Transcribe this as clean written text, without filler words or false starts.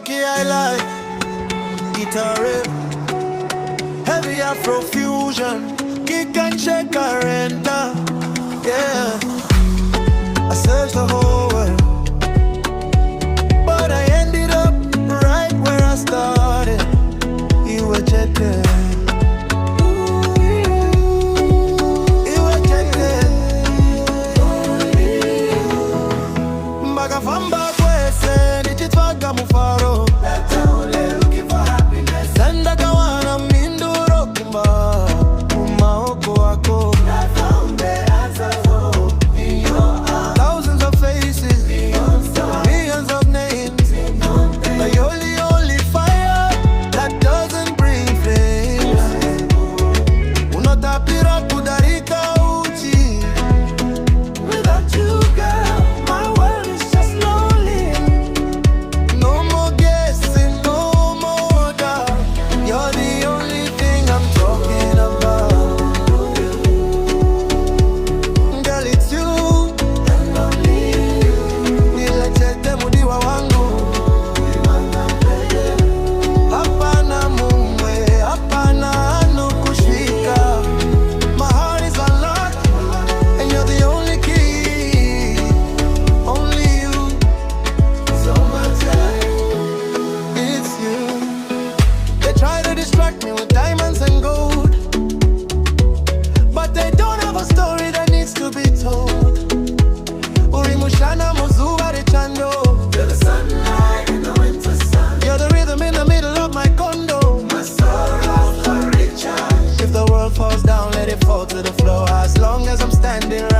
kiyi Highlife, guitar riff, heavy Afro-Fusion, kick and shake and render. Yeah, I searched the whole world, but I ended up right where I started. Iwe Chete. Iwe Chete. Mbakafamba kwese nichitwaga mufaro. Looking for happiness. Senda kawana minduro kumba. Umaoko wako. I found the answers in your arms. Thousands of faces, millions of names. But you're the only fire that doesn't bring flames. Unotapira kudarika uchi. Without you, girl, my world is just lonely. No more guessing, no more doubt. You're the only thing I'm talking about. Girl, it's you and only you. Iwe Chete mudiwa wangu. Hapana mumwe, hapana anokusvika. My heart is unlocked, and you're the only key. Only you. So much it's you. They try to distract me with diamonds and gold, but they don't have a story that needs to be told. Urimushana muzuwa richando. You're the sunlight in the winter sun. You're the rhythm in the middle of my condo. My sorrows are recharged. If the world falls down, let it fall to the floor. As long as I'm standing right